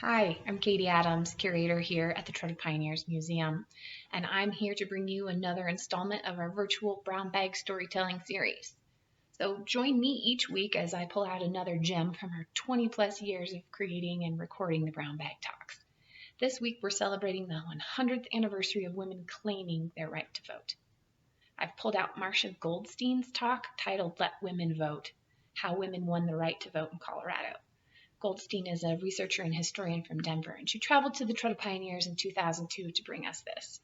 Hi, I'm Katie Adams, curator here at the Trotter Pioneers Museum, and I'm here to bring you another installment of our virtual brown bag storytelling series. So join me each week as I pull out another gem from our 20 plus years of creating and recording the Brown Bag Talks. This week we're celebrating the 100th anniversary of women claiming their right to vote. I've pulled out Marsha Goldstein's talk titled Let Women Vote, How Women Won the Right to Vote in Colorado. Goldstein is a researcher and historian from Denver, and she traveled to the Trotter Pioneers in 2002 to bring us this.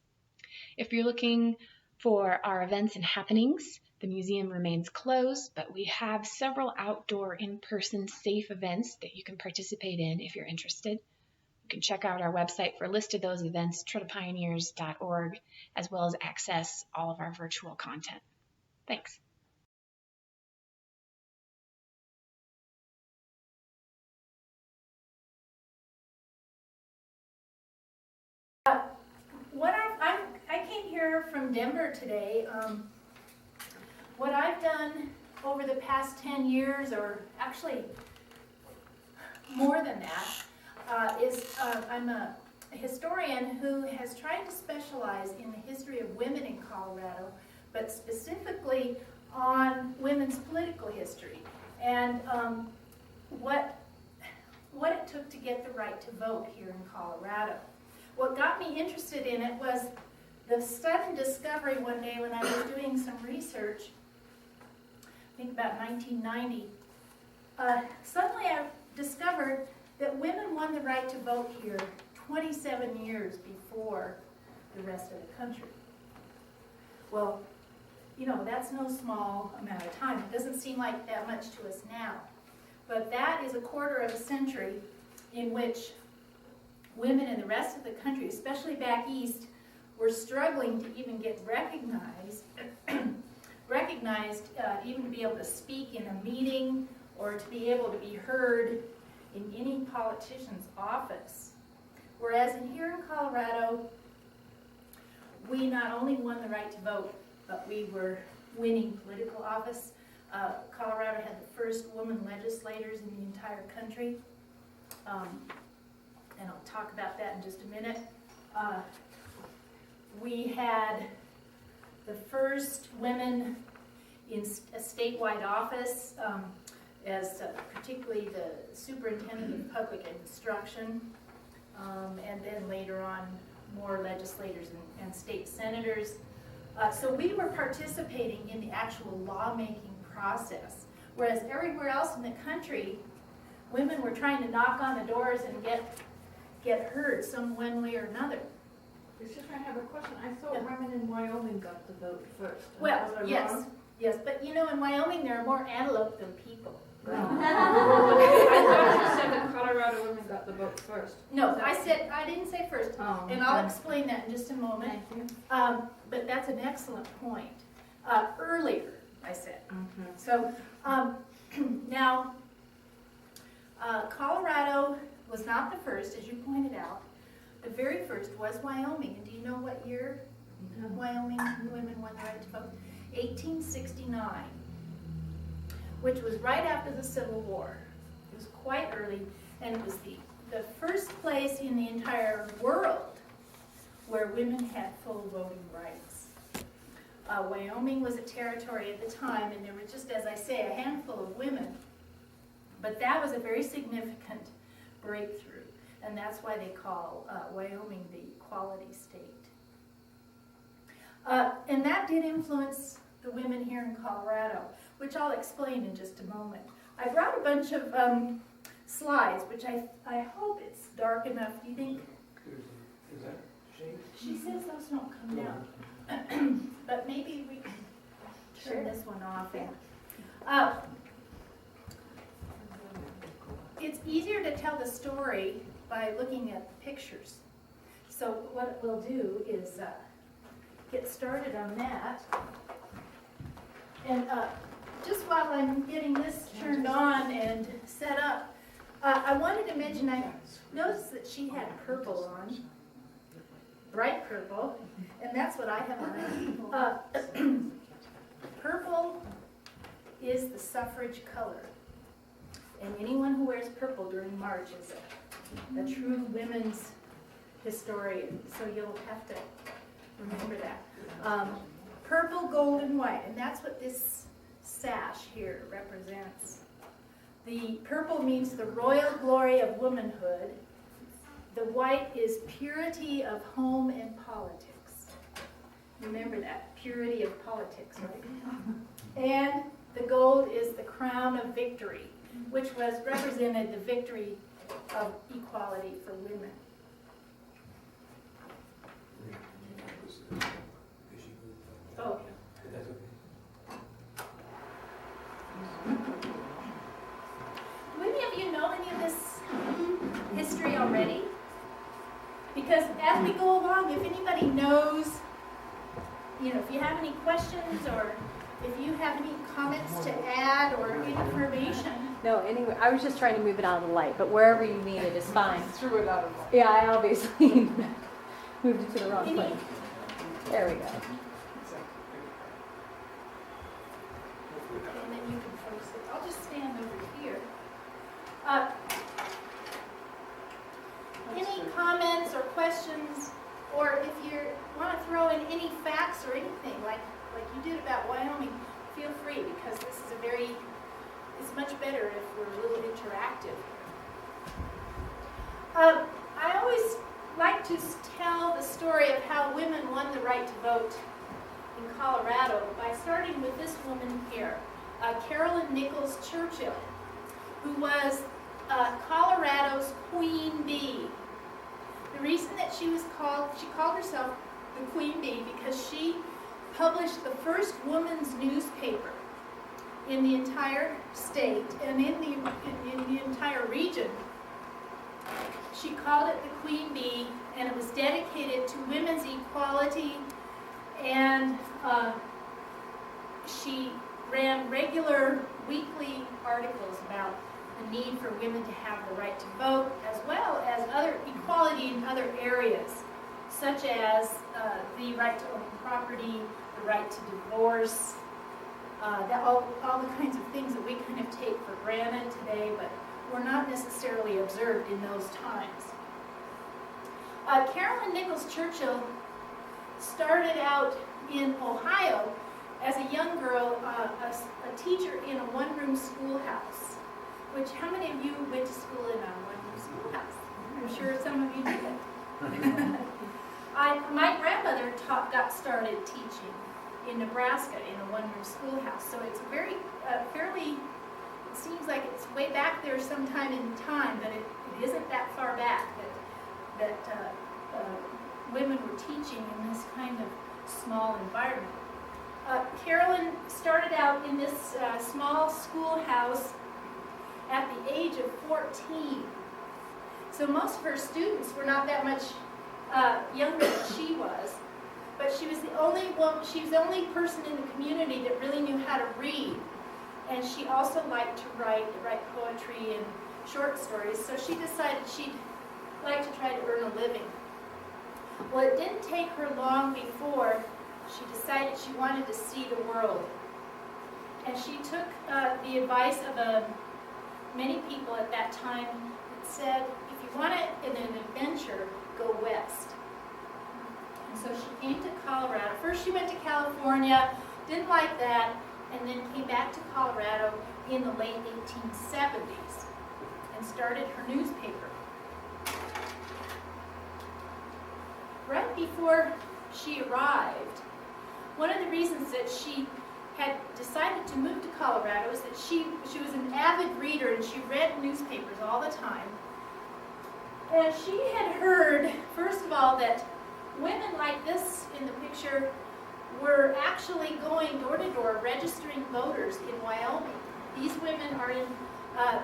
If you're looking for our events and happenings, the museum remains closed, but we have several outdoor, in-person, safe events that you can participate in if you're interested. You can check out our website for a list of those events, trotterpioneers.org, as well as access all of our virtual content. Thanks. I came here from Denver today. What I've done over the past 10 years, or actually more than that, is I'm a historian who has tried to specialize in the history of women in Colorado, but specifically on women's political history and what it took to get the right to vote here in Colorado. What got me interested in it was the sudden discovery one day when I was doing some research, I think about 1990. Suddenly I discovered that women won the right to vote here 27 years before the rest of the country. Well, you know, that's no small amount of time. It doesn't seem like that much to us now. But that is a quarter of a century in which women in the rest of the country, especially back east, were struggling to even get recognized, even to be able to speak in a meeting or to be able to be heard in any politician's office. Whereas here in Colorado, we not only won the right to vote, but we were winning political office. Colorado had the first woman legislators in the entire country. And I'll talk about that in just a minute. We had the first women in a statewide office, as particularly the superintendent of public instruction, and then later on more legislators and state senators. So we were participating in the actual lawmaking process, whereas everywhere else in the country, women were trying to knock on the doors and get heard some one way or another. I have a question. I thought women in Wyoming got the vote first. Well, yes, but you know, in Wyoming there are more antelope than people. I thought you said that Colorado women got the vote first. No, I didn't say first, and I'll explain that in just a moment. Thank you. But that's an excellent point. Earlier, I said. Mm-hmm. So now, Colorado was not the first, as you pointed out. The very first was Wyoming. And do you know what year Wyoming women won the right to vote? 1869, which was right after the Civil War. It was quite early, and it was the first place in the entire world where women had full voting rights. Wyoming was a territory at the time, and there were just, as I say, a handful of women. But that was a very significant breakthrough. And that's why they call Wyoming the equality state. And that did influence the women here in Colorado, which I'll explain in just a moment. I brought a bunch of slides, which I hope it's dark enough. Do you think? Is that shade? She says those don't come down. But maybe we can turn this one off. It's easier to tell the story by looking at the pictures. So what we'll do is get started on that. And just while I'm getting this turned on and set up, I wanted to mention, I noticed that she had purple on, bright purple, and that's what I have on. Purple is the suffrage color. And anyone who wears purple during March is a true women's historian, so you'll have to remember that. Purple, gold, and white, and that's what this sash here represents. The purple means the royal glory of womanhood. The white is purity of home and politics. Remember that, purity of politics, right? And the gold is the crown of victory, which was represented the victory of equality for women. Oh. Do any of you know any of this history already? Because as we go along, if anybody knows, if you have any questions or if you have any comments to add or information. No, anyway, I was just trying to move it out of the light, but wherever you need it is fine. Threw it out of line. Yeah, I obviously moved it to the wrong place. There we go. And then you can post it. I'll just stand over here. Any comments or questions, or if you want to throw in any facts or anything like you did about Wyoming, feel free, because this is it's much better if we're a little interactive. I always like to tell the story of how women won the right to vote in Colorado by starting with this woman here, Carolyn Nichols Churchill, who was Colorado's Queen Bee. The reason that she called herself the Queen Bee because she published the first woman's newspaper in the entire state and in the entire region. She called it the Queen Bee, and it was dedicated to women's equality, and she ran regular weekly articles about the need for women to have the right to vote, as well as other equality in other areas, such as the right to own property, the right to divorce, all the kinds of things that we kind of take for granted today, but were not necessarily observed in those times. Carolyn Nichols Churchill started out in Ohio as a young girl, a teacher in a one-room schoolhouse, which, how many of you went to school in a one-room schoolhouse? I'm sure some of you did. My grandmother got started teaching in Nebraska in a one-room schoolhouse, so it's a very fairly, it seems like it's way back there sometime in time, but it isn't that far back that women were teaching in this kind of small environment. Carolyn started out in this small schoolhouse at the age of 14. So most of her students were not that much younger than she was, but she was the only person in the community that really knew how to read. And she also liked to write poetry and short stories, so she decided she'd like to try to earn a living. Well, it didn't take her long before she decided she wanted to see the world. And she took the advice of many people at that time that said, if you want an adventure, go west. And so she came to Colorado. First she went to California, didn't like that, and then came back to Colorado in the late 1870s and started her newspaper. Right before she arrived, one of the reasons that she had decided to move to Colorado is that she was an avid reader and she read newspapers all the time. And she had heard, first of all, that women like this in the picture were actually going door to door registering voters in Wyoming. These women are in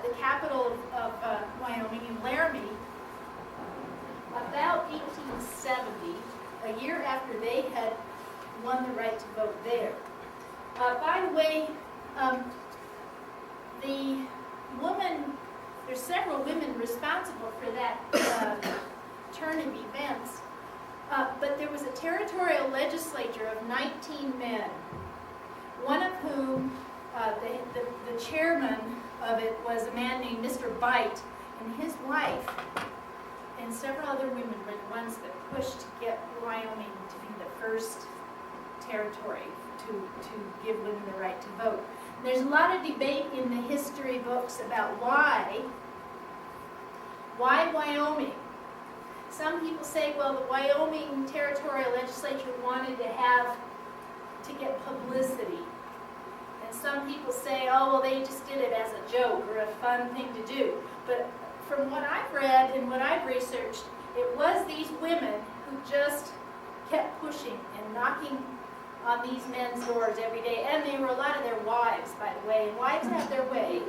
the capital of Wyoming, in Laramie, about 1870, a year after they had won the right to vote there. By the way, there's several women responsible for that turn of events, but there was a territorial legislature of 19 men, one of whom, the chairman of it was a man named Mr. Bite, and his wife push to get Wyoming to be the first territory to give women the right to vote. And there's a lot of debate in the history books about why Wyoming. Some people say, well, the Wyoming territorial legislature wanted to get publicity. And some people say, oh, well, they just did it as a joke or a fun thing to do. But from what I've read and what I've researched, it was these women who just kept pushing and knocking on these men's doors every day. And they were a lot of their wives, by the way. And wives have their way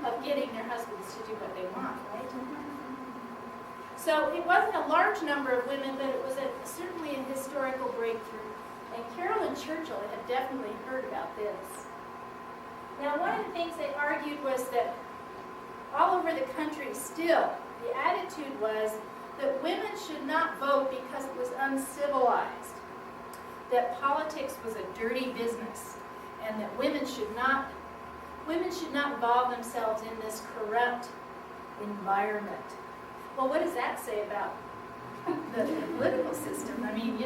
of getting their husbands to do what they want, right? So it wasn't a large number of women, but it was certainly a historical breakthrough. And Carolyn Churchill had definitely heard about this. Now, one of the things they argued was that all over the country still, the attitude was that women should not vote because it was uncivilized, that politics was a dirty business, and that women should not involve themselves in this corrupt environment. Well, what does that say about the political system? I mean,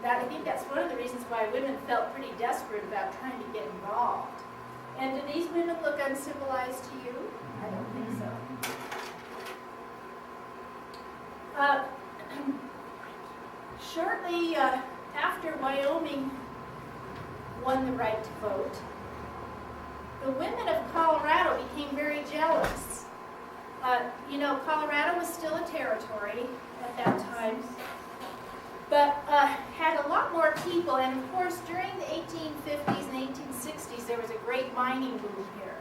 I think that's one of the reasons why women felt pretty desperate about trying to get involved. And do these women look uncivilized to you? I don't think so. Shortly after Wyoming won the right to vote, the women of Colorado became very jealous. Colorado was still a territory at that time, but had a lot more people, and of course during the 1850s and 1860s there was a great mining boom here,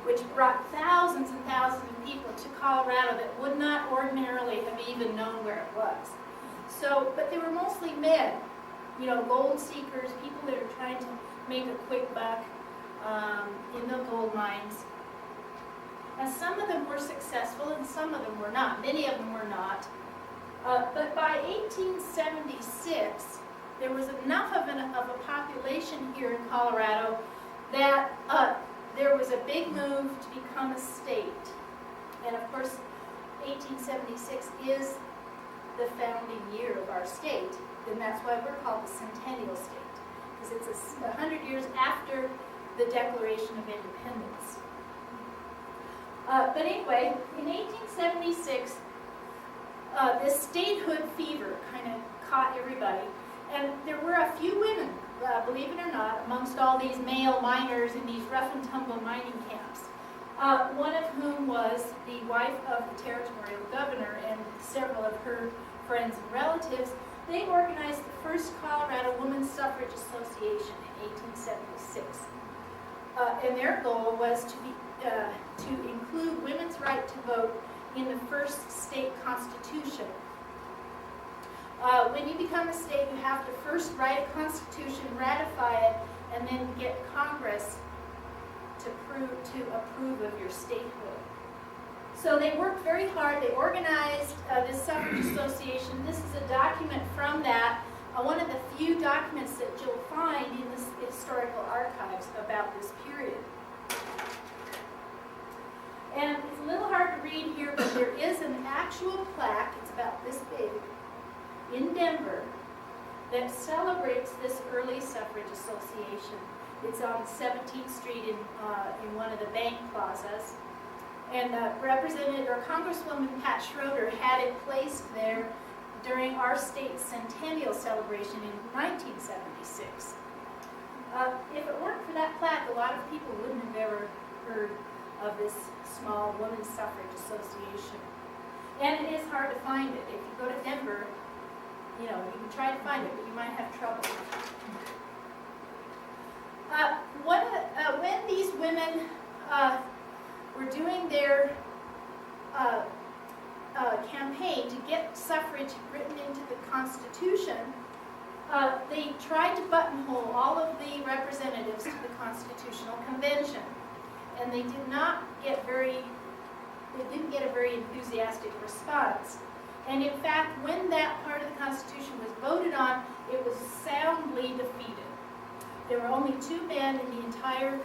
which brought thousands and thousands of people to Colorado that would not ordinarily have even known where it was. So, but they were mostly men, gold seekers, people that are trying to make a quick buck in the gold mines. And some of them were successful and some of them were not. Many of them were not. But by 1876, there was enough of a population here in Colorado that there was a big move to become a state. And of course, 1876 is the founding year of our state. And that's why we're called the Centennial State, because it's 100 years after the Declaration of Independence. But anyway, in 1876, this statehood fever kind of caught everybody. And there were a few women, believe it or not, amongst all these male miners in these rough and tumble mining camps. One of whom was the wife of the territorial governor and several of her friends and relatives. They organized the first Colorado Women's Suffrage Association in 1876. And their goal was to include women's right to vote in the first state constitution. When you become a state, you have to first write a constitution, ratify it, and then get Congress to approve of your statehood. So they worked very hard. They organized this suffrage association. This is a document from that, one of the few documents that you'll find in the historical archives about this period. And it's a little hard to read here, but there is an actual plaque, it's about this big, in Denver, that celebrates this early suffrage association. It's on 17th Street in one of the bank plazas. And Congresswoman Pat Schroeder had it placed there during our state's centennial celebration in 1976. If it weren't for that plaque, a lot of people wouldn't have ever heard of this small women's suffrage association. And it is hard to find it. If you go to Denver, you can try to find it, but you might have trouble. When these women were doing their campaign to get suffrage written into the Constitution, they tried to buttonhole all of the representatives to the Constitutional Convention, and they didn't get a very enthusiastic response. And in fact, when that part of the Constitution was voted on, it was soundly defeated. There were only 2 men in the entire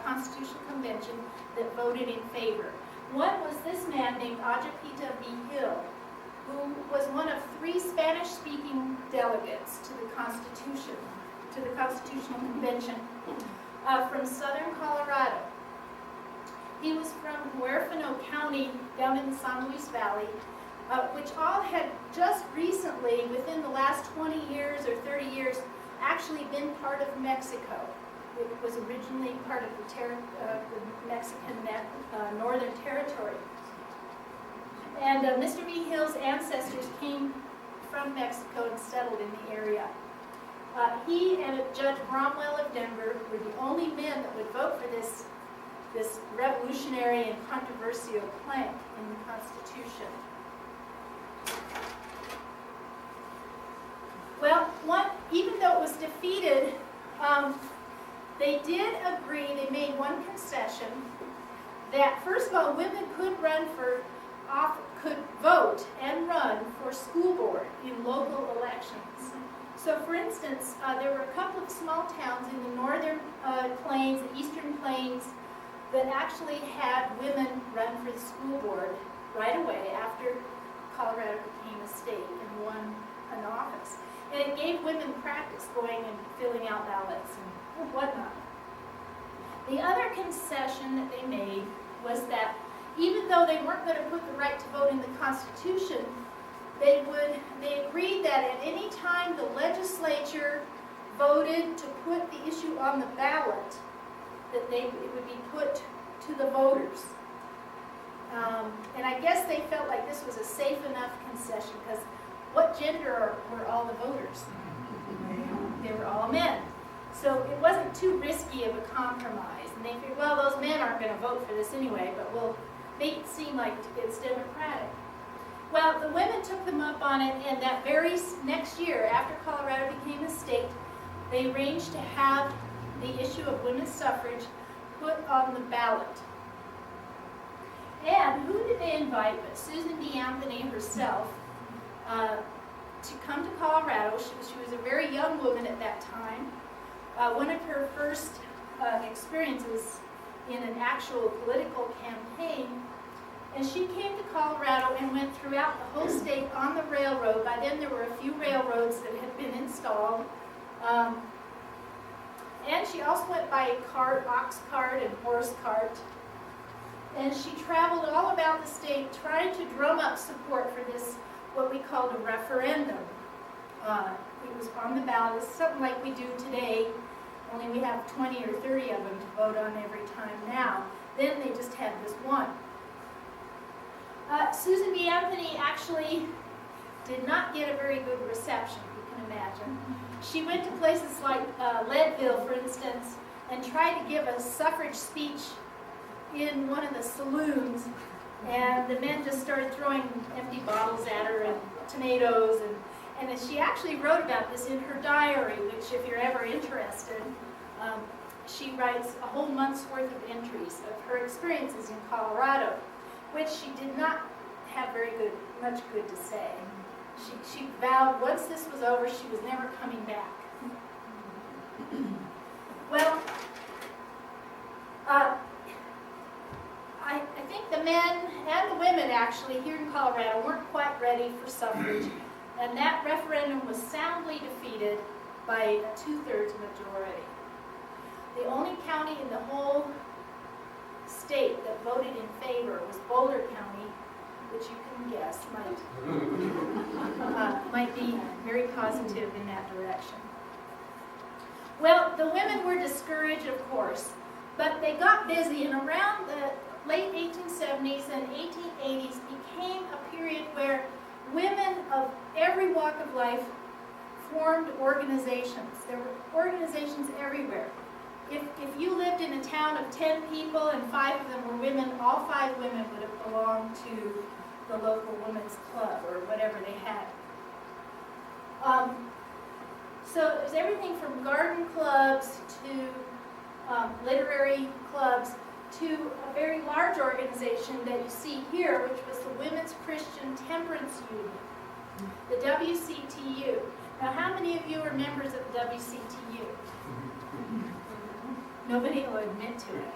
Constitutional Convention that voted in favor. One was this man named Ajapita B. Hill, who was one of 3 Spanish delegates to the Constitution, to the Constitutional Convention from southern Colorado. He was from Huerfano County down in the San Luis Valley, which all had just recently, within the last 20 years or 30 years, actually been part of Mexico. It was originally part of the Mexican Northern Territory. And Mr. V. Hill's ancestors came from Mexico and settled in the area. He and Judge Bromwell of Denver were the only men that would vote for this revolutionary and controversial plank in the Constitution. Well, even though it was defeated, they did agree, they made one concession, that first of all, women could vote and run for school board in local elections. So for instance, there were a couple of small towns in the northern plains, the eastern plains, that actually had women run for the school board right away after Colorado became a state and won an office. And it gave women practice going and filling out ballots and whatnot. The other concession that they made was that even though they weren't going to put the right to vote in the Constitution, they agreed that at any time the legislature voted to put the issue on the ballot, that it would be put to the voters. And I guess they felt like this was a safe enough concession, because what gender were all the voters? They were all men. So it wasn't too risky of a compromise. And they figured, well, those men aren't going to vote for this anyway, but we'll make it seem like it's democratic. Well, the women took them up on it, and that very next year, after Colorado became a state, they arranged to have the issue of women's suffrage put on the ballot. And who did they invite but Susan B. Anthony herself to come to Colorado? She was a very young woman at that time. One of her first experiences in an actual political campaign. And she came to Colorado and went throughout the whole state on the railroad. By then there were a few railroads that had been installed. And she also went by cart, ox cart, and horse cart. And she traveled all about the state trying to drum up support for this, what we called a referendum. It was on the ballot, something like we do today, only we have 20 or 30 of them to vote on every time now. Then they just had this one. Susan B. Anthony actually did not get a very good reception, you can imagine. She went to places like Leadville, for instance, and tried to give a suffrage speech in one of the saloons, and the men just started throwing empty bottles at her and tomatoes, and she actually wrote about this in her diary, which if you're ever interested, she writes a whole month's worth of entries of her experiences in Colorado, which she did not have much good to say. She vowed once this was over, she was never coming back. Well, I think the men and the women actually here in Colorado weren't quite ready for suffrage, and that referendum was soundly defeated by a 2/3 majority. The only county in the whole state that voted in favor was Boulder County, which you can guess might be very positive in that direction. Well, the women were discouraged, of course, but they got busy, and around the late 1870s and 1880s became a period where women of every walk of life formed organizations. There were organizations everywhere. If you lived in a town of 10 people and 5 of them were women, all 5 women would have belonged to the local women's club or whatever they had. So it was everything from garden clubs to literary clubs to a very large organization that you see here, which was the Women's Christian Temperance Union, the WCTU. Now, how many of you are members of the WCTU? Nobody will admit to it.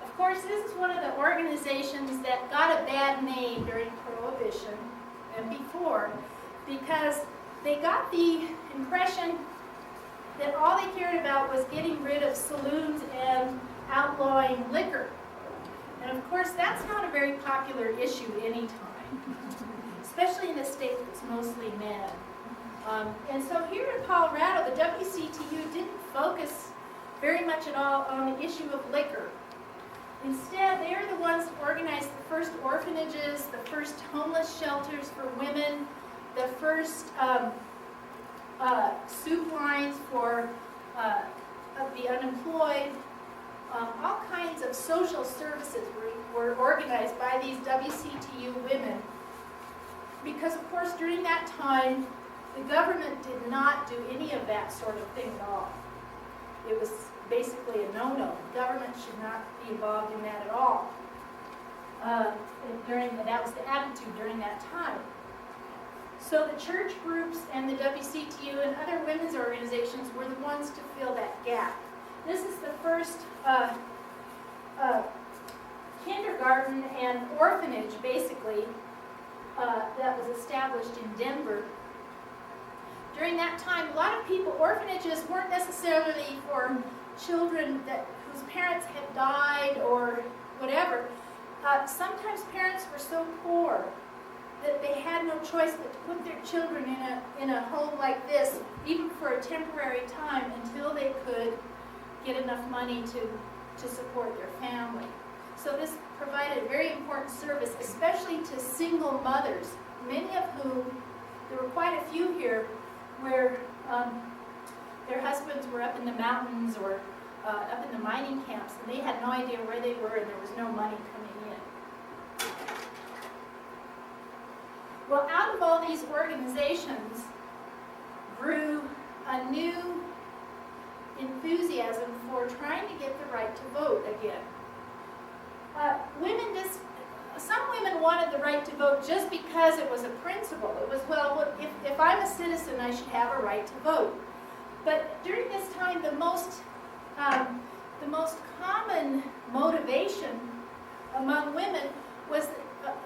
Of course, this is one of the organizations that got a bad name during Prohibition. and before, because they got the impression that all they cared about was getting rid of saloons and outlawing liquor. And of course, that's not a very popular issue anytime, especially in a state that's mostly men. And so here in Colorado, the WCTU didn't focus very much at all on the issue of liquor. Instead, they are the ones that organized the first orphanages, the first homeless shelters for women, the first soup lines for the unemployed. All kinds of social services were organized by these WCTU women. Because, of course, during that time, the government did not do any of that sort of thing at all. It was basically a no-no. The government should not be involved in that at all. That was the attitude during that time. So the church groups and the WCTU and other women's organizations were the ones to fill that gap. This is the first kindergarten and orphanage, basically, that was established in Denver. During that time, a lot of people, orphanages weren't necessarily for children whose parents had died or whatever. Sometimes parents were so poor that they had no choice but to put their children in a home like this, even for a temporary time, until they could get enough money to support their family. So this provided a very important service, especially to single mothers, many of whom, there were quite a few here, where their husbands were up in the mountains or up in the mining camps, and they had no idea where they were, and there was no money coming in. Well, out of all these organizations grew a new enthusiasm for trying to get the right to vote again. Some women wanted the right to vote just because it was a principle. It was, well, if I'm a citizen, I should have a right to vote. But during this time, the most common motivation among women was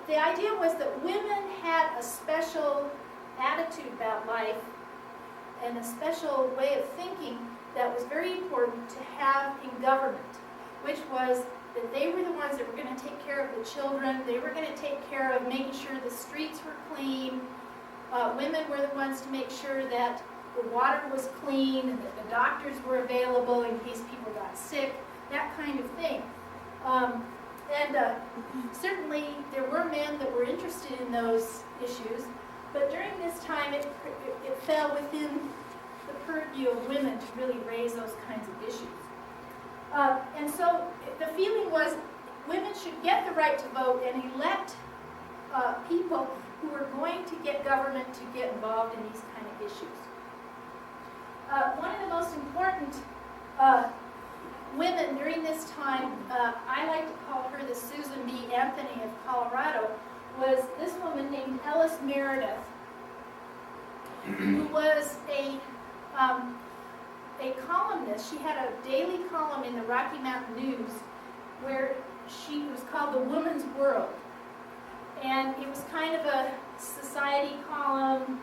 the idea was that women had a special attitude about life and a special way of thinking that was very important to have in government, which was that they were the ones that were going to take care of the children. They were going to take care of making sure the streets were clean. Women were the ones to make sure that the water was clean and that the doctors were available in case people got sick, that kind of thing. Certainly there were men that were interested in those issues, but during this time it fell within the purview of women to really raise those kinds of issues. And so the feeling was women should get the right to vote and elect people who are going to get government to get involved in these kind of issues. One of the most important women during this time, I like to call her the Susan B. Anthony of Colorado, was this woman named Ellis Meredith, who was a columnist. She had a daily column in the Rocky Mountain News where she was called The Woman's World. And it was kind of a society column,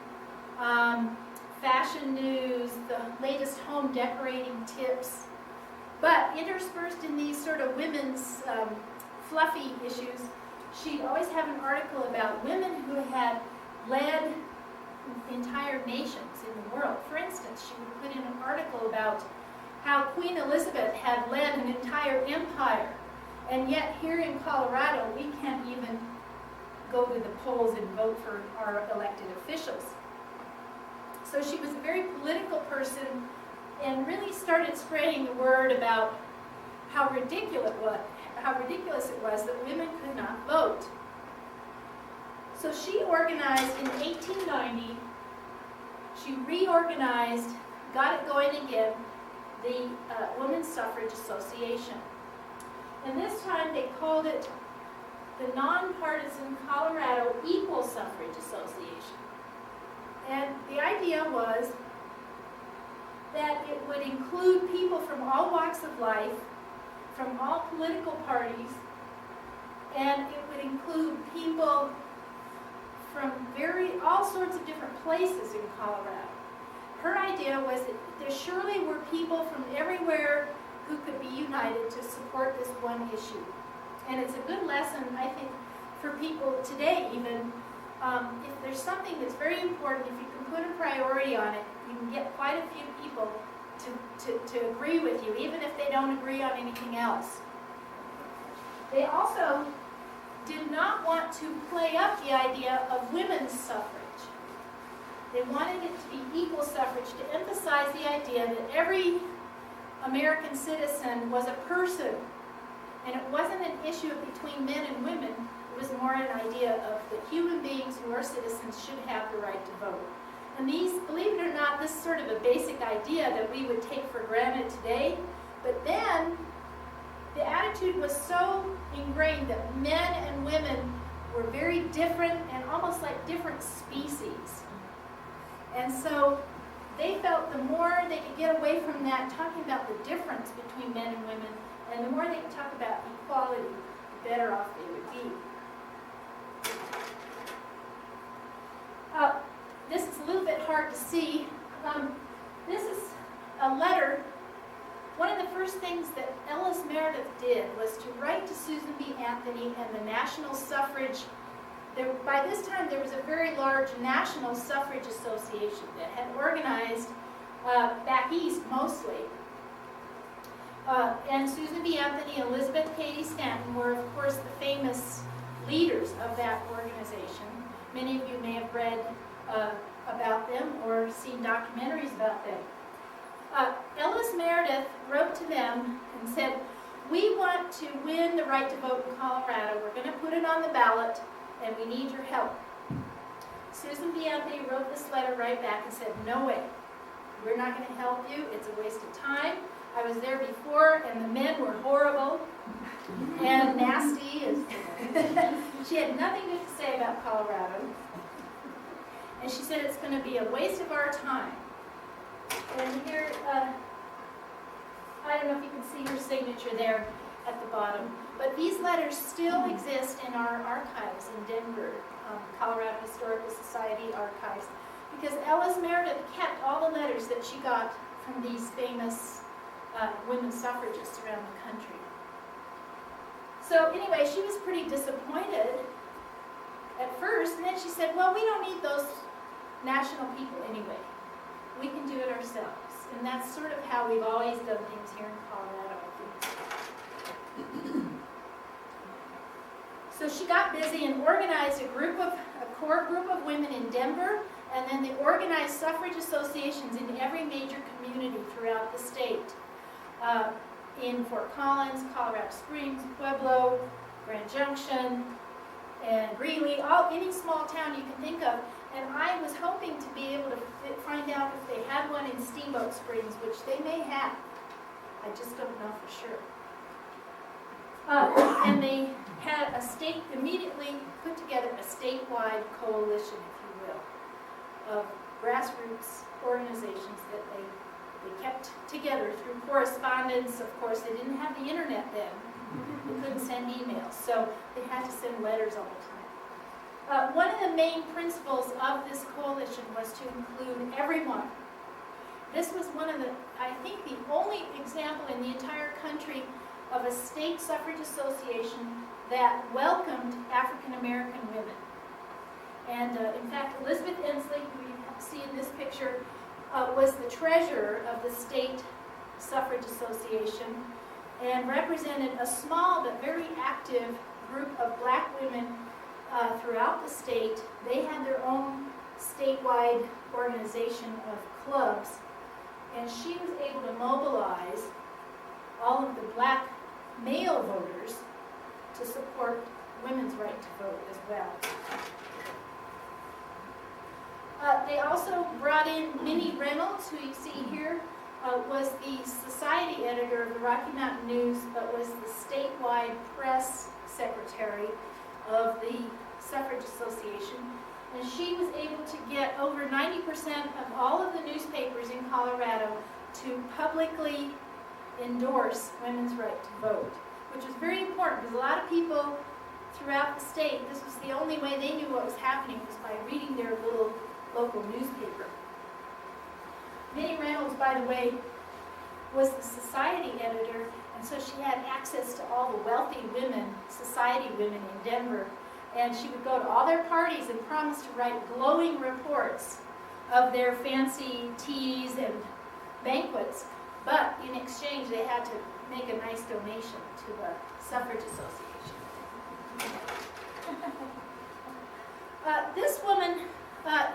fashion news, the latest home decorating tips. But interspersed in these sort of women's fluffy issues, she'd always have an article about women who had led entire nations in the world. For instance, she would put in an article about how Queen Elizabeth had led an entire empire, and yet here in Colorado we can't even go to the polls and vote for our elected officials. So she was a very political person and really started spreading the word about how ridiculous it was that women could not vote. So she organized in 1890, she reorganized, got it going again, the Women's Suffrage Association. And this time they called it the Non-Partisan Colorado Equal Suffrage Association. And the idea was that it would include people from all walks of life, from all political parties, and it would include people from all sorts of different places in Colorado. Her idea was that there surely were people from everywhere who could be united to support this one issue. And it's a good lesson, I think, for people today even. If there's something that's very important, if you can put a priority on it, you can get quite a few people to agree with you, even if they don't agree on anything else. They also did not want to play up the idea of women's suffrage. They wanted it to be equal suffrage, to emphasize the idea that every American citizen was a person, and it wasn't an issue between men and women. It was more an idea of that human beings who are citizens should have the right to vote. And these, believe it or not, this is sort of a basic idea that we would take for granted today, but then the attitude was so ingrained that men and women were very different and almost like different species. And so they felt the more they could get away from that, talking about the difference between men and women, and the more they could talk about equality, the better off they would be. This is a little bit hard to see. This is a letter. One of the first things that Ellis Meredith did was to write to Susan B. Anthony and the National Suffrage. By this time, there was a very large National Suffrage Association that had organized back east mostly. And Susan B. Anthony and Elizabeth Cady Stanton were, of course, the famous leaders of that organization. Many of you may have read about them or seen documentaries about them. Ellis Meredith wrote to them and said, "We want to win the right to vote in Colorado. We're going to put it on the ballot, and we need your help." Susan B. Anthony wrote this letter right back and said, "No way. We're not going to help you. It's a waste of time. I was there before, and the men were horrible and nasty." She had nothing good to say about Colorado. And she said, "It's going to be a waste of our time." And here, I don't know if you can see her signature there at the bottom, but these letters still exist in our archives in Denver, Colorado Historical Society archives, because Ellis Meredith kept all the letters that she got from these famous women suffragists around the country. So anyway, she was pretty disappointed at first, and then she said, "Well, we don't need those national people anyway. We can do it ourselves." And that's sort of how we've always done things here in Colorado, I think. So she got busy and organized a core group of women in Denver, and then they organized suffrage associations in every major community throughout the state. In Fort Collins, Colorado Springs, Pueblo, Grand Junction, and Greeley, any small town you can think of. And I was hoping to be able to find out if they had one in Steamboat Springs, which they may have. I just don't know for sure. And they had immediately put together a statewide coalition, if you will, of grassroots organizations that they kept together through correspondence. Of course, they didn't have the internet then. They couldn't send emails, so they had to send letters all the time. One of the main principles of this coalition was to include everyone. This was I think the only example in the entire country of a state suffrage association that welcomed African American women. And in fact, Elizabeth Ensley, who you see in this picture, was the treasurer of the State Suffrage Association and represented a small but very active group of black women throughout the state. They had their own statewide organization of clubs, and she was able to mobilize all of the black male voters to support women's right to vote as well. They also brought in Minnie Reynolds, who you see here, was the society editor of the Rocky Mountain News, but was the statewide press secretary of the Suffrage Association. And she was able to get over 90% of all of the newspapers in Colorado to publicly endorse women's right to vote, which was very important because a lot of people throughout the state. This was the only way they knew what was happening, was by reading their little local newspaper. Minnie Reynolds, by the way, was the society editor, and so she had access to all the wealthy women, society women in Denver, and she would go to all their parties and promise to write glowing reports of their fancy teas and banquets, but in exchange they had to make a nice donation to the Suffrage Association. This woman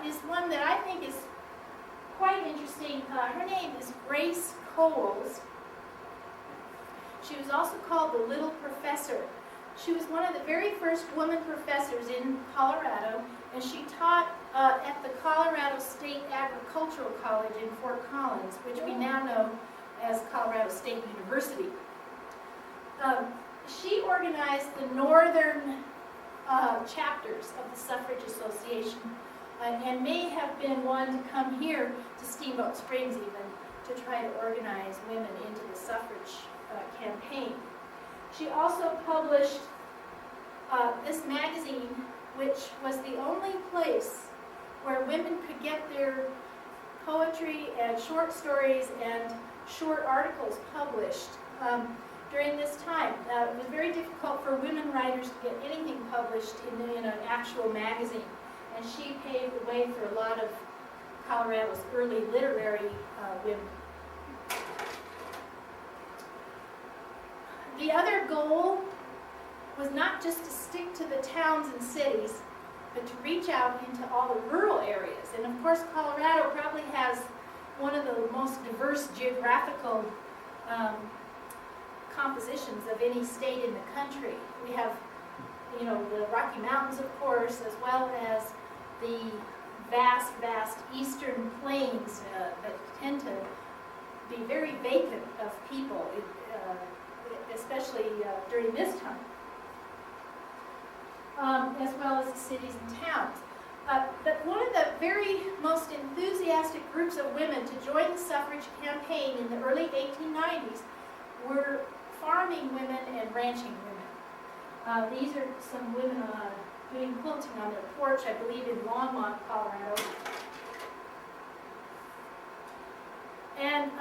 is one that I think is quite interesting. Her name is Grace Coles. She was also called the Little Professor. She was one of the very first woman professors in Colorado, and she taught at the Colorado State Agricultural College in Fort Collins, which we now know as Colorado State University. She organized the northern chapters of the Suffrage Association, and may have been one to come here to Steamboat Springs even to try to organize women into the suffrage campaign. She also published this magazine, which was the only place where women could get their poetry and short stories and short articles published during this time. It was very difficult for women writers to get anything published in an actual magazine, and she paved the way for a lot of Colorado's early literary women. The other goal was not just to stick to the towns and cities, but to reach out into all the rural areas. And of course, Colorado probably has one of the most diverse geographical compositions of any state in the country. We have, you know, the Rocky Mountains, of course, as well as the vast, vast eastern plains that tend to be very vacant of people, especially during this time, as well as the cities and towns. But one of the very most enthusiastic groups of women to join the suffrage campaign in the early 1890s were farming women and ranching women. These are some women doing quilting on their porch, I believe in Longmont, Colorado. And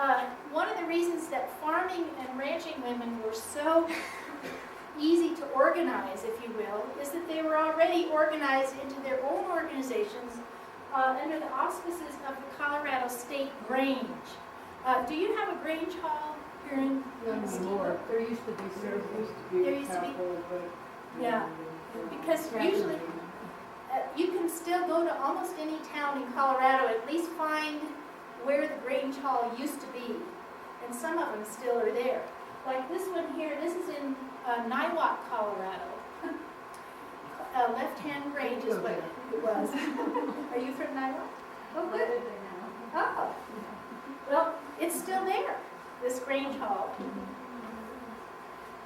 one of the reasons that farming and ranching women were so easy to organize, if you will, is that they were already organized into their own organizations under the auspices of the Colorado State Grange. Do you have a Grange Hall here in Steamboat? There used to be service. There used to be, yeah, because usually you can still go to almost any town in Colorado, at least find where the Grange Hall used to be, and some of them still are there. Like this one here, this is in Niwot, Colorado. Left Hand Grange is what it was. Are you from Niwot? Oh, good. Oh, well, it's still there, this Grange Hall.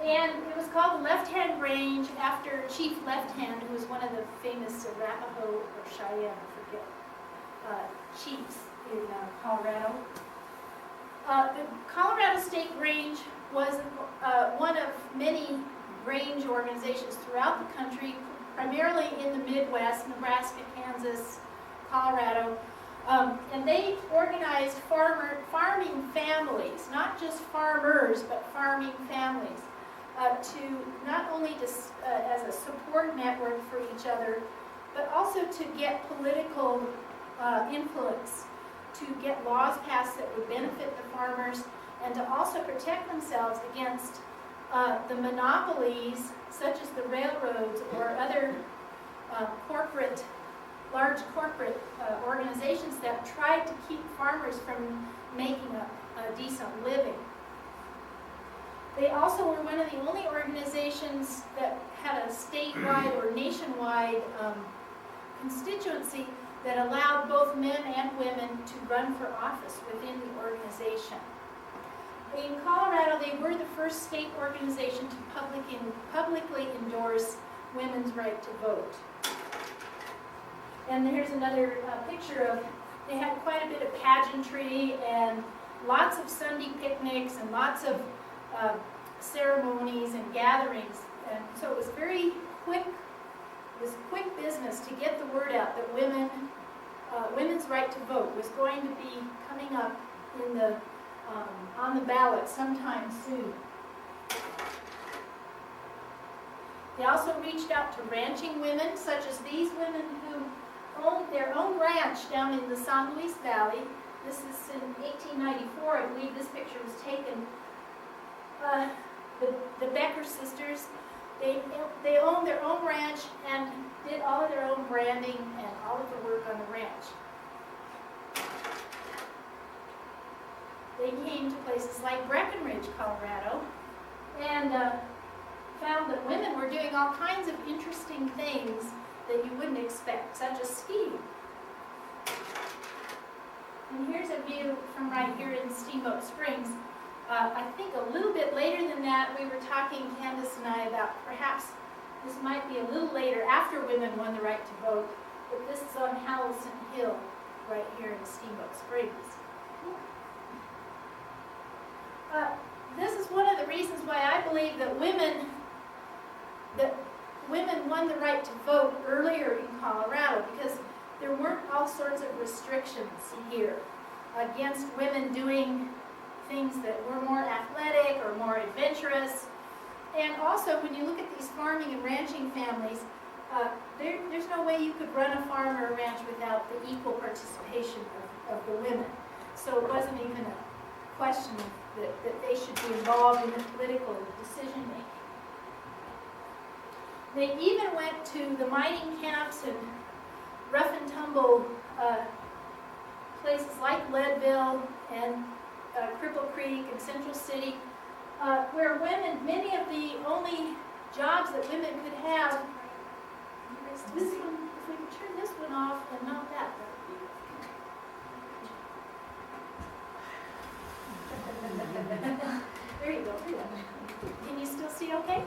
And it was called the Left Hand Grange after Chief Left Hand, who was one of the famous Arapaho or Cheyenne, I forget, chiefs in Colorado. The Colorado State Grange was one of many grange organizations throughout the country, primarily in the Midwest, Nebraska, Kansas, Colorado. And they organized farming families, not just farmers, but farming families, to not only as a support network for each other, but also to get political influence, to get laws passed that would benefit the farmers, and to also protect themselves against the monopolies, such as the railroads or other large corporate organizations that tried to keep farmers from making a decent living. They also were one of the only organizations that had a statewide or nationwide constituency that allowed both men and women to run for office within the organization. In Colorado, they were the first state organization to publicly endorse women's right to vote. And here's another picture of, they had quite a bit of pageantry and lots of Sunday picnics and lots of ceremonies and gatherings. And so it was very quick business to get the word out that women's right to vote was going to be coming up in the on the ballot sometime soon. They also reached out to ranching women, such as these women who owned their own ranch down in the San Luis Valley. This is in 1894, I believe this picture was taken. The Becker Sisters, they owned their own ranch and did all of their own branding and all of the work on the ranch. They came to places like Breckenridge, Colorado, and found that women were doing all kinds of interesting things that you wouldn't expect, such as skiing. And here's a view from right here in Steamboat Springs. I think a little bit later than that, we were talking, Candace and I, about perhaps this might be a little later, after women won the right to vote, but this is on Hallison Hill, right here in Steamboat Springs. This is one of the reasons why I believe that women won the right to vote earlier in Colorado, because there weren't all sorts of restrictions here against women doing things that were more athletic or more adventurous. And also, when you look at these farming and ranching families, there's no way you could run a farm or a ranch without the equal participation of the women. So it wasn't even a question that they should be involved in the political decision making. They even went to the mining camps and rough and tumble places like Leadville and Cripple Creek and Central City, where women, many of the only jobs that women could have, this one, if we could turn this one off and not that one. There you go. Can you still see okay?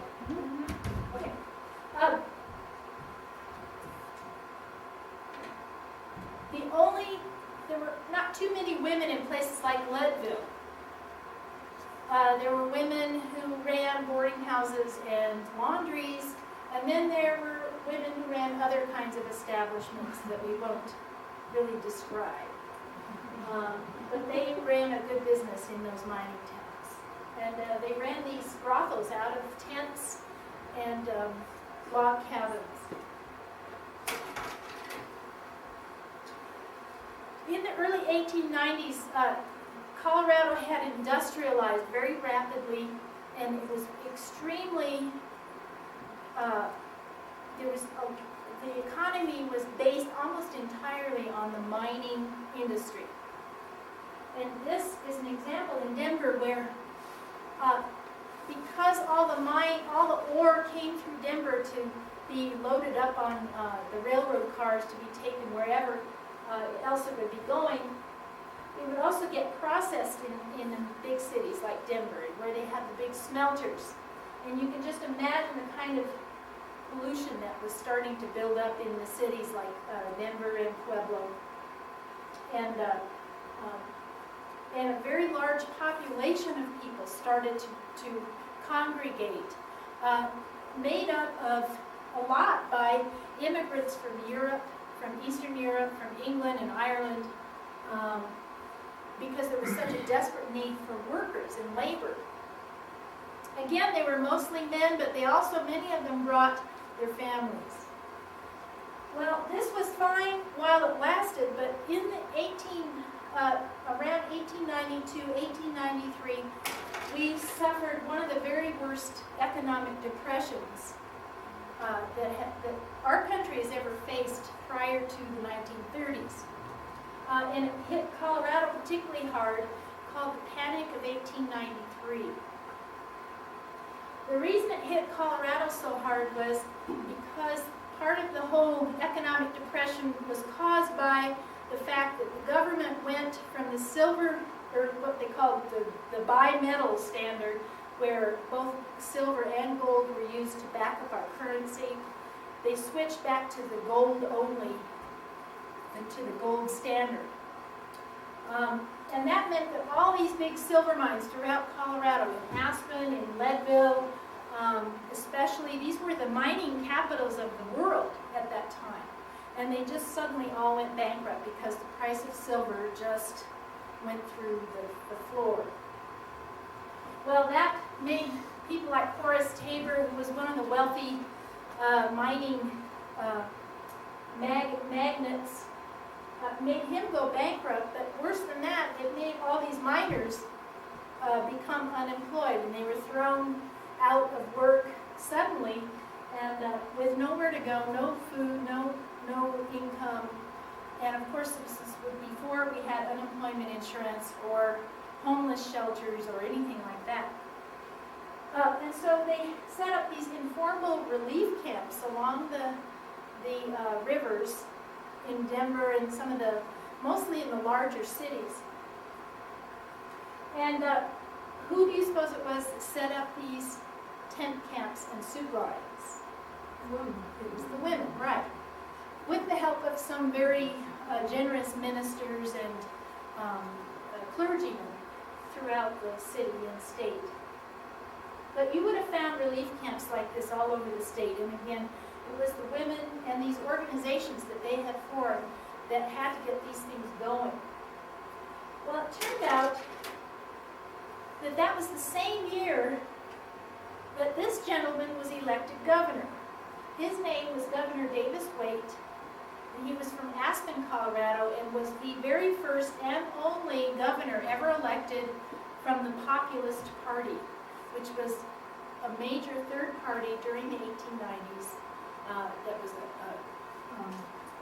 Okay. There were not too many women in places like Leadville. There were women who ran boarding houses and laundries, and then there were women who ran other kinds of establishments that we won't really describe. But they ran a good business in those mining towns. And they ran these brothels out of tents and log cabins. In the early 1890s, Colorado had industrialized very rapidly, and it was extremely, the economy was based almost entirely on the mining industry. And this is an example in Denver where, because all the ore came through Denver to be loaded up on the railroad cars to be taken wherever else it would be going, it would also get processed in big cities like Denver, where they have the big smelters. And you can just imagine the kind of pollution that was starting to build up in the cities like Denver and Pueblo. And a very large population of people started to congregate, made up of a lot by immigrants from Europe, from Eastern Europe, from England and Ireland, because there was such a desperate need for workers and labor. Again, they were mostly men, but they also, many of them brought their families. Well, this was fine while it lasted, but in the around 1892, 1893, we suffered one of the very worst economic depressions that our country has ever faced prior to the 1930s. And it hit Colorado particularly hard, called the Panic of 1893. The reason it hit Colorado so hard was because part of the whole economic depression was caused by the fact that the government went from the silver, or what they called the bimetal standard, where both silver and gold were used to back up our currency. They switched back to the gold only, and to the gold standard. And that meant that all these big silver mines throughout Colorado, in Aspen, in Leadville, especially, these were the mining capitals of the world at that time. And they just suddenly all went bankrupt because the price of silver just went through the floor. Well, that made people like Horace Tabor, who was one of the wealthy mining magnates, made him go bankrupt. But worse than that, it made all these miners become unemployed, and they were thrown out of work suddenly, and with nowhere to go, no food, no income. And of course, this was before we had unemployment insurance or homeless shelters or anything like that. And so they set up these informal relief camps along the rivers in Denver and some of the, mostly in the larger cities. And who do you suppose it was that set up these tent camps and soup lines? Women. It was the women, right. With the help of some very generous ministers and clergymen throughout the city and state. But you would have found relief camps like this all over the state. And again, it was the women and these organizations that they had formed that had to get these things going. Well, it turned out that that was the same year that this gentleman was elected governor. His name was Governor Davis Waite, and he was from Aspen, Colorado, and was the very first and only governor ever elected from the Populist Party, which was a major third party during the 1890s that was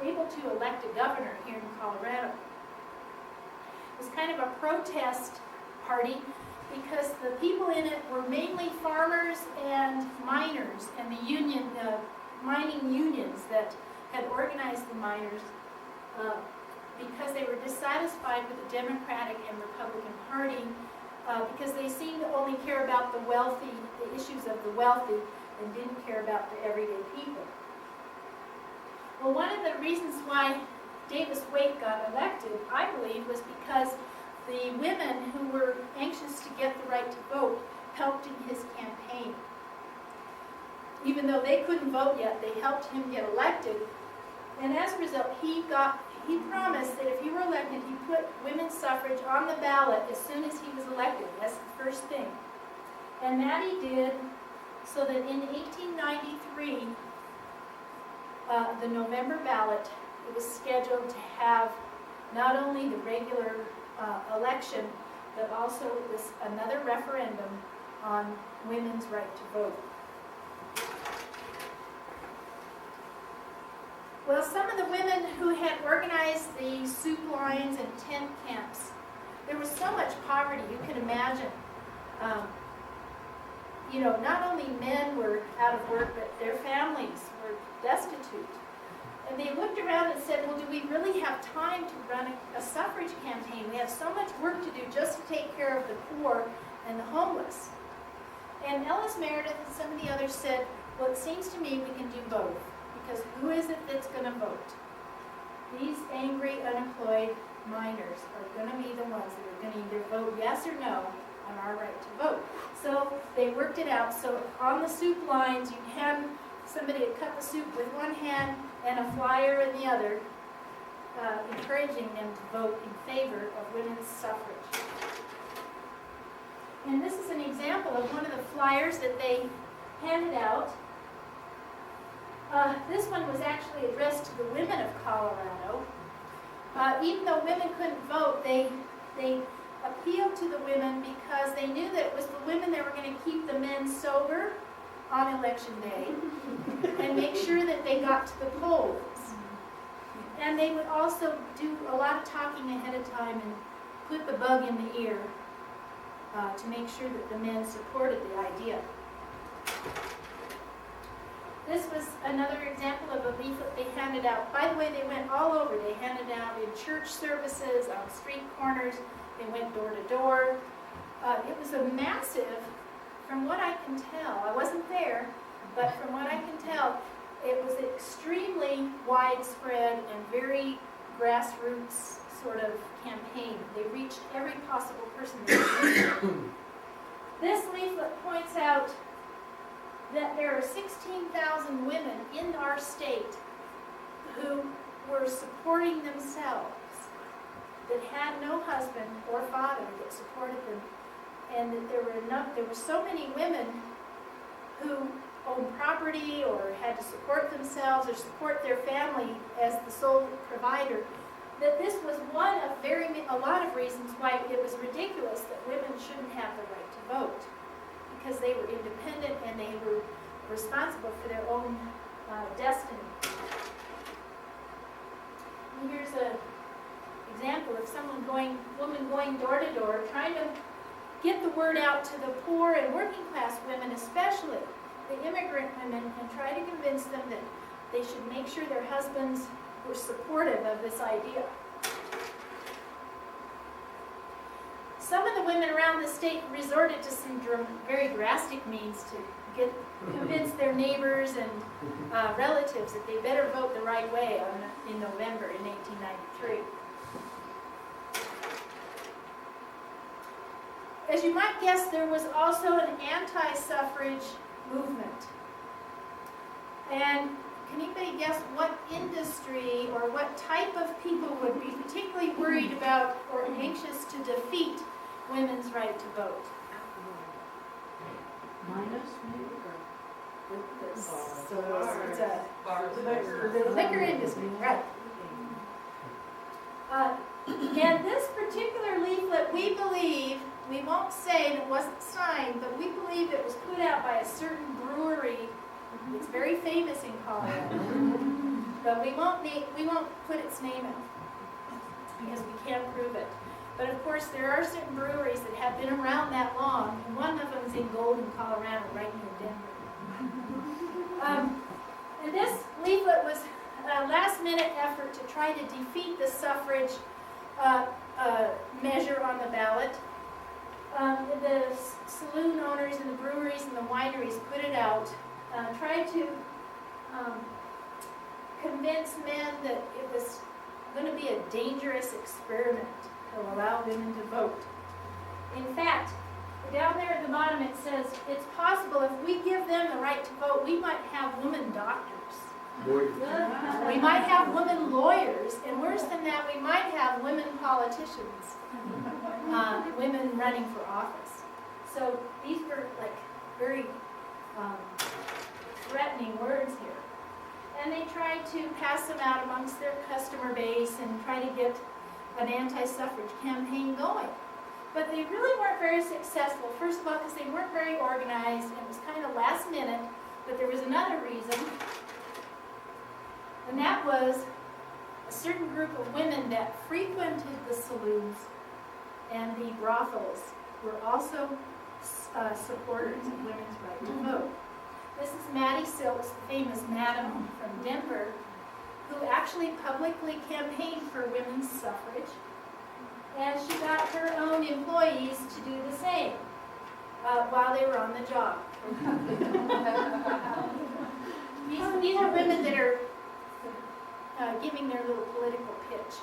able to elect a governor here in Colorado. It was kind of a protest party because the people in it were mainly farmers and miners, and the mining unions that had organized the miners because they were dissatisfied with the Democratic and Republican Party because they seemed to only care about the wealthy, the issues of the wealthy, and didn't care about the everyday people. Well, one of the reasons why Davis Waite got elected, I believe, was because the women who were anxious to get the right to vote helped in his campaign. Even though they couldn't vote yet, they helped him get elected. And as a result, he promised that if he were elected, he'd put women's suffrage on the ballot as soon as he was elected. That's the first thing. And that he did, so that in 1893, the November ballot, it was scheduled to have not only the regular election, but also another referendum on women's right to vote. Well, some of the women who had organized the soup lines and tent camps, there was so much poverty, you can imagine. Not only men were out of work, but their families were destitute. And they looked around and said, well, do we really have time to run a suffrage campaign? We have so much work to do just to take care of the poor and the homeless. And Ellis Meredith and some of the others said, well, it seems to me we can do both. Because who is it that's going to vote? These angry, unemployed miners are going to be the ones that are going to either vote yes or no on our right to vote. So they worked it out. So on the soup lines, you had somebody had cut the soup with one hand and a flyer in the other, encouraging them to vote in favor of women's suffrage. And this is an example of one of the flyers that they handed out. This one was actually addressed to the women of Colorado. Even though women couldn't vote, they appealed to the women because they knew that it was the women that were going to keep the men sober on election day and make sure that they got to the polls. And they would also do a lot of talking ahead of time and put the bug in the ear to make sure that the men supported the idea. This was another example of a leaflet they handed out. By the way, they went all over. They handed out in church services, on street corners. They went door to door. It was a massive, from what I can tell, I wasn't there, but from what I can tell, it was extremely widespread and very grassroots sort of campaign. They reached every possible person they could. This leaflet points out that there are 16,000 women in our state who were supporting themselves, that had no husband or father that supported them, and that there were so many women who owned property or had to support themselves or support their family as the sole provider, that this was one of a lot of reasons why it was ridiculous that women shouldn't have the right to vote, because they were independent and they were responsible for their own destiny. And here's an example of woman going door to door, trying to get the word out to the poor and working class women, especially the immigrant women, and try to convince them that they should make sure their husbands were supportive of this idea. Some of the women around the state resorted to some very drastic means to convince their neighbors and relatives that they better vote the right way in November in 1893. As you might guess, there was also an anti-suffrage movement. And can anybody guess what industry or what type of people would be particularly worried about or anxious to defeat women's right to vote? Minus, maybe, It's the liquor industry, right. And this particular leaflet, we won't say, and it wasn't signed, but we believe it was put out by a certain brewery. It's very famous in Colorado, but we won't put its name out because we can't prove it. But of course, there are certain breweries that have been around that long, and one of them is in Golden, Colorado, right near Denver. And this leaflet was a last-minute effort to try to defeat the suffrage measure on the ballot. The saloon owners and the breweries and the wineries put it out, tried to convince men that it was going to be a dangerous experiment to allow women to vote. In fact, down there at the bottom it says, it's possible if we give them the right to vote, we might have women doctors. We might have women lawyers, and worse than that, we might have women politicians, women running for office. So these were like very threatening words here. And they tried to pass them out amongst their customer base and try to get an anti-suffrage campaign going. But they really weren't very successful. First of all, because they weren't very organized, and it was kind of last minute. But there was another reason, and that was a certain group of women that frequented the saloons and the brothels were also supporters of women's right to vote. This is Mattie Silks, the famous madam from Denver, who actually publicly campaigned for women's suffrage. And she got her own employees to do the same while they were on the job. These are women that are giving their little political pitch.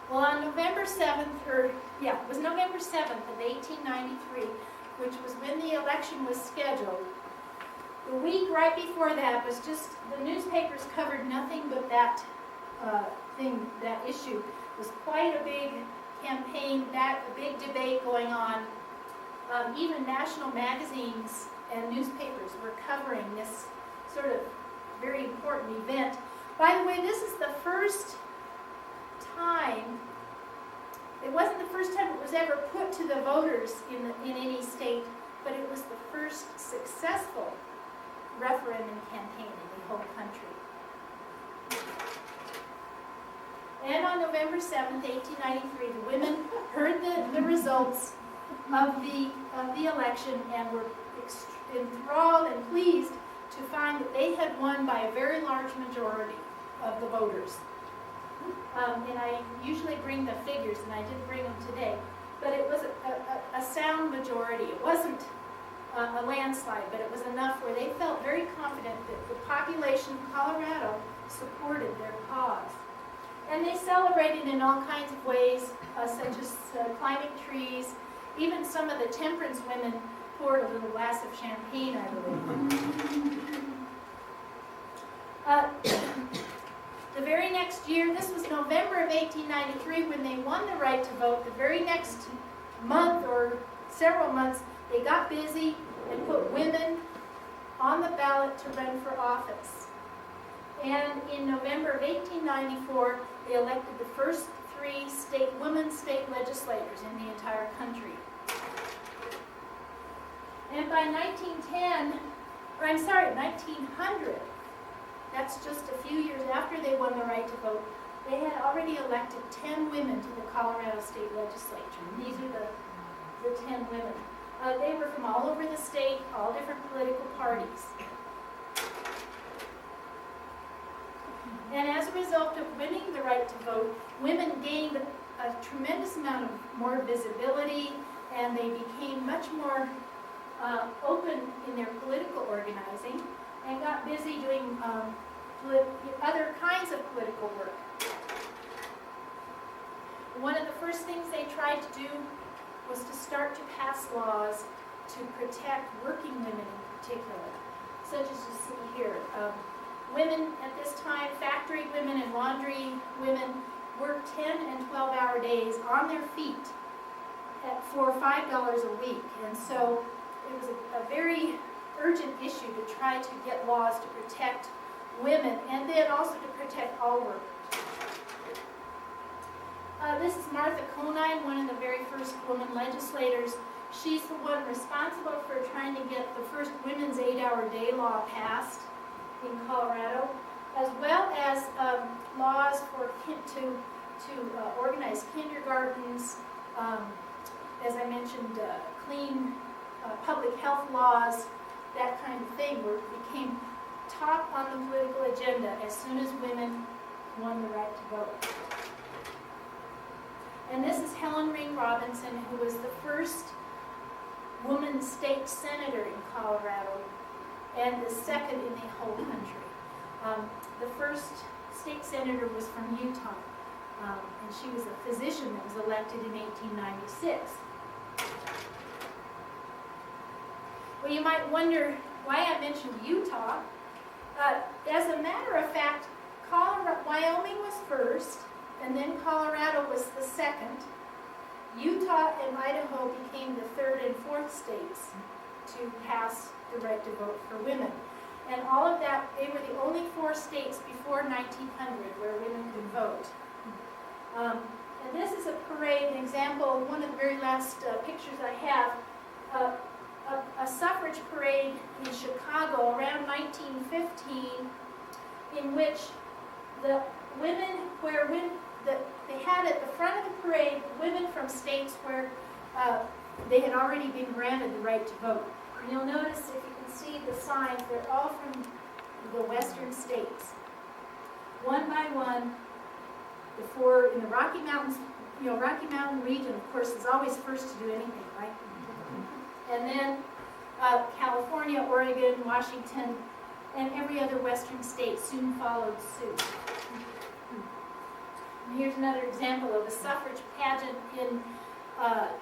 Well, on November 7th, it was November 7th of 1893, which was when the election was scheduled. The week right before that was just, the newspapers covered nothing but that that issue. It was quite a big campaign, a big debate going on. Even national magazines and newspapers were covering this sort of very important event. By the way, this is the first time, it wasn't the first time it was ever put to the voters in any state, but it was the first successful referendum campaign in the whole country. And on November 7th, 1893, the women heard the results of the election and were enthralled and pleased to find that they had won by a very large majority of the voters. And I usually bring the figures, and I did bring them today, but it was a sound majority. It wasn't a landslide, but it was enough where they felt very confident that the population of Colorado supported their cause. And they celebrated in all kinds of ways, such as climbing trees. Even some of the temperance women poured a little glass of champagne, I believe. The very next year, this was November of 1893 when they won the right to vote. The very next month or several months, they got busy and put women on the ballot to run for office. And in November of 1894, they elected the first 3 women state legislators in the entire country. And by 1900, that's just a few years after they won the right to vote, they had already elected 10 women to the Colorado State Legislature. And these are the 10 women. They were from all over the state, all different political parties. And as a result of winning the right to vote, women gained a tremendous amount of more visibility, and they became much more open in their political organizing and got busy doing other kinds of political work. One of the first things they tried to do was to start to pass laws to protect working women in particular, such as you see here. Women at this time, factory women and laundry women, worked 10 and 12-hour days on their feet for $5 a week. And so it was a very urgent issue to try to get laws to protect women and then also to protect all workers. This is Martha Conan, one of the very first woman legislators. She's the one responsible for trying to get the first women's 8-hour day law passed in Colorado, as well as laws to organize kindergartens, as I mentioned, clean public health laws, that kind of thing, became top on the political agenda as soon as women won the right to vote. And this is Helen Ring Robinson, who was the first woman state senator in Colorado and the second in the whole country. The first state senator was from Utah, and she was a physician that was elected in 1896. Well, you might wonder why I mentioned Utah. As a matter of fact, Wyoming was first, and then Colorado was the second. Utah and Idaho became the third and fourth states to pass the right to vote for women. And all of that, they were the only 4 states before 1900 where women could vote. And this is a parade, an example, one of the very last pictures I have, a suffrage parade in Chicago around 1915, in which the women, they had at the front of the parade women from states where they had already been granted the right to vote. And you'll notice, if you can see the signs, they're all from the western states. One by one, before in the Rocky Mountains, Rocky Mountain region, of course, is always first to do anything, right? And then California, Oregon, Washington, and every other western state soon followed suit. And here's another example of a suffrage pageant in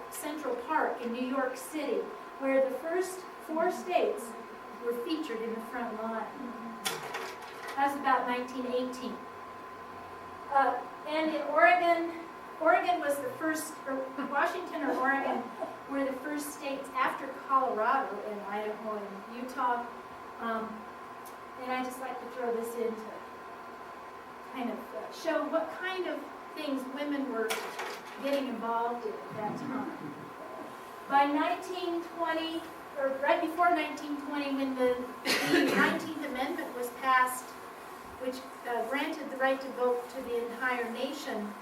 Central Park in New York City, where the first 4 states were featured in the front line. That was about 1918. And in Oregon was the first, or Washington or Oregon were the first states after Colorado and Idaho and Utah. And I just like to throw this in to kind of show what kind of things women were getting involved in at that time. By 1920, or right before 1920, when the 19th Amendment was passed, which granted the right to vote to the entire nation,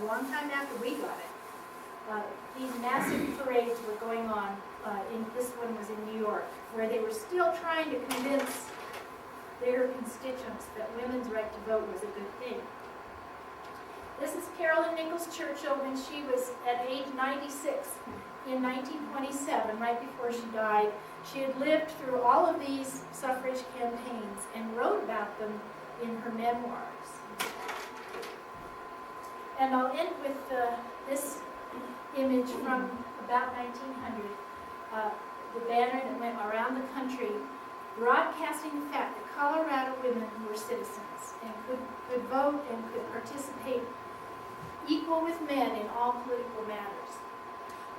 a long time after we got it, these massive parades were going on. This one was in New York, where they were still trying to convince their constituents that women's right to vote was a good thing. This is Carolyn Churchill when she was at age 96 in 1927, right before she died. She had lived through all of these suffrage campaigns and wrote about them in her memoirs. And I'll end with this image from about 1900. the banner that went around the country broadcasting the fact that Colorado women were citizens and could vote and could participate equal with men in all political matters.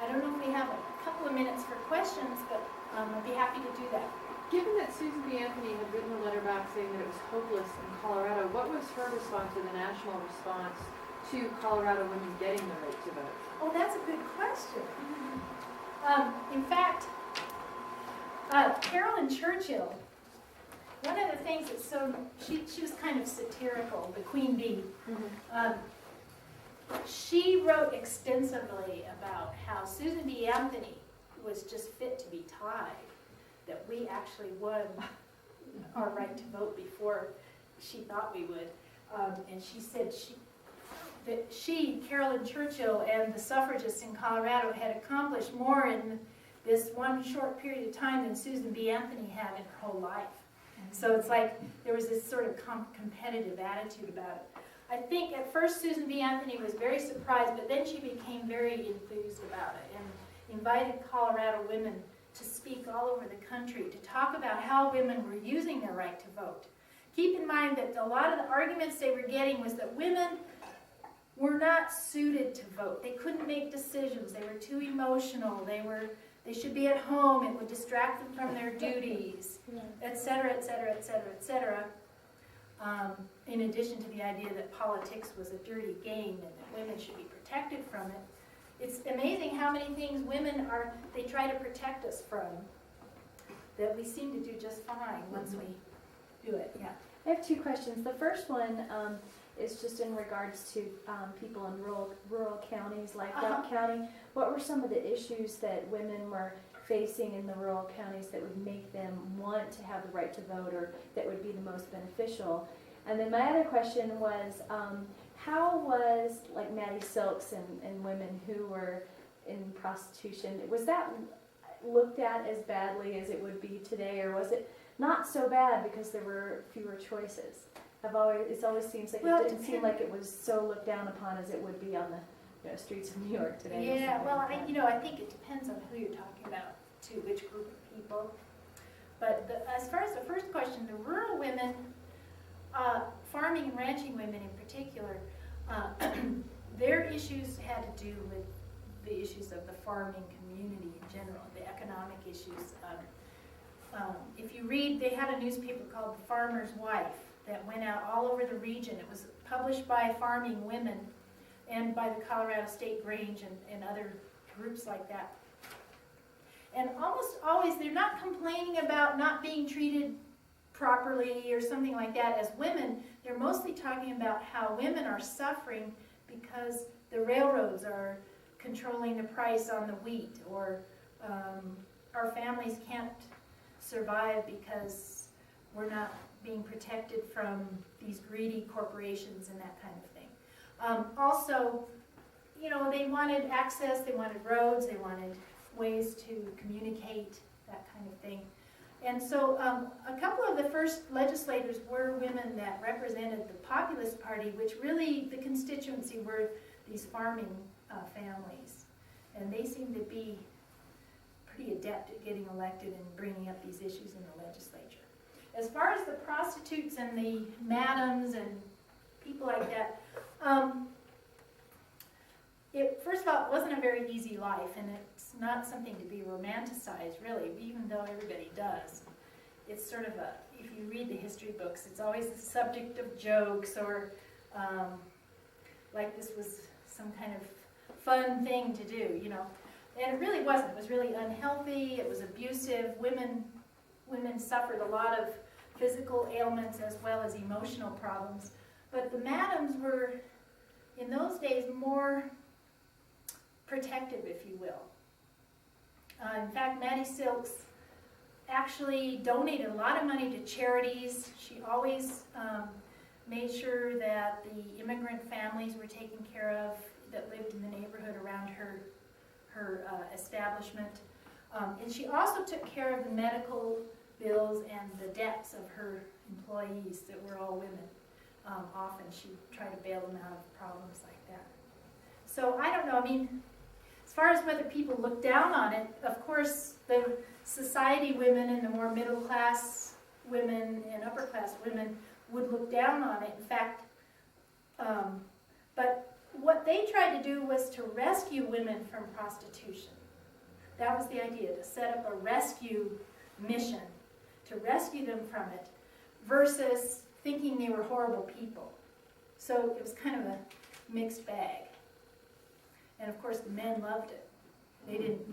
I don't know if we have a couple of minutes for questions, but I'd be happy to do that. Given that Susan B. Anthony had written a letter back saying that it was hopeless in Colorado, what was her response to the national response to Colorado women getting the right to vote? Oh, that's a good question. In fact, Carolyn Churchill, one of the things that's so, she was kind of satirical, the Queen Bee. She wrote extensively about how Susan B. Anthony was just fit to be tied, that we actually won our right to vote before she thought we would. And she said that Carolyn Churchill, and the suffragists in Colorado had accomplished more in this one short period of time than Susan B. Anthony had in her whole life. So it's like there was this sort of competitive attitude about it. I think at first Susan B. Anthony was very surprised, but then she became very enthused about it and invited Colorado women to speak all over the country to talk about how women were using their right to vote. Keep in mind that a lot of the arguments they were getting was that women were not suited to vote. They couldn't make decisions. They were too emotional. They should be at home. It would distract them from their duties, etc., etc., etc., etc. In addition to the idea that politics was a dirty game and that women should be protected from it. It's amazing how many things they try to protect us from that we seem to do just fine once we do it. Yeah. I have two questions. The first one is just in regards to people in rural counties like Duck County. What were some of the issues that women were facing in the rural counties that would make them want to have the right to vote, or that would be the most beneficial? And then my other question was, how was like Maddie Silks and women who were in prostitution, was that looked at as badly as it would be today, or was it not so bad because there were fewer choices? It always seems like it didn't seem like it was so looked down upon as it would be on the streets of New York today. Yeah, well, I think it depends on who you're talking about, too, which group of people. But as far as the first question, the rural women, farming and ranching women in particular, their issues had to do with the issues of the farming community in general, the economic issues. If you read, they had a newspaper called The Farmer's Wife that went out all over the region. It was published by farming women and by the Colorado State Grange and other groups like that. And almost always they're not complaining about not being treated properly or something like that as women. They're mostly talking about how women are suffering because the railroads are controlling the price on the wheat, or our families can't survive because we're not being protected from these greedy corporations and that kind of thing. Also, they wanted access, they wanted roads, they wanted ways to communicate, that kind of thing. And so a couple of the first legislators were women that represented the Populist Party, which really the constituency were these farming families. And they seemed to be pretty adept at getting elected and bringing up these issues in the legislature. As far as the prostitutes and the madams and people like that, first of all, it wasn't a very easy life, and it's not something to be romanticized, really, even though everybody does. It's sort of if you read the history books, it's always the subject of jokes, or like this was some kind of fun thing to do, And it really wasn't. It was really unhealthy. It was abusive. Women suffered a lot of physical ailments as well as emotional problems. But the madams were, in those days, more protective, if you will. In fact, Maddie Silks actually donated a lot of money to charities. She always made sure that the immigrant families were taken care of that lived in the neighborhood around her establishment. And she also took care of the medical bills and the debts of her employees that were all women. Often she tried to bail them out of problems like that. So I don't know, as far as whether people look down on it, of course, the society women and the more middle class women and upper class women would look down on it. In fact, but what they tried to do was to rescue women from prostitution. That was the idea, to set up a rescue mission, to rescue them from it, versus thinking they were horrible people. So it was kind of a mixed bag. And of course the men loved it. They didn't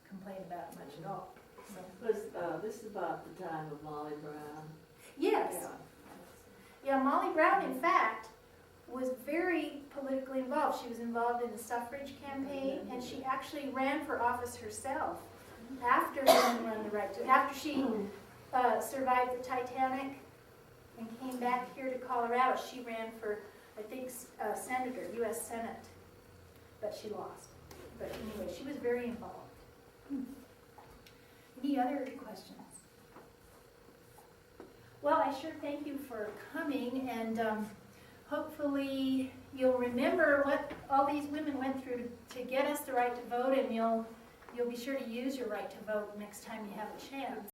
complain about it much at all. So. This is about the time of Molly Brown. Yes. Yeah, Molly Brown, in fact, was very politically involved. She was involved in the suffrage campaign, and she actually ran for office herself after women won the right to. After she survived the Titanic and came back here to Colorado, she ran for, I think, senator, U.S. Senate, but she lost. But anyway, she was very involved. Any other questions? Well, I sure thank you for coming, and hopefully you'll remember what all these women went through to get us the right to vote, and you'll be sure to use your right to vote next time you have a chance.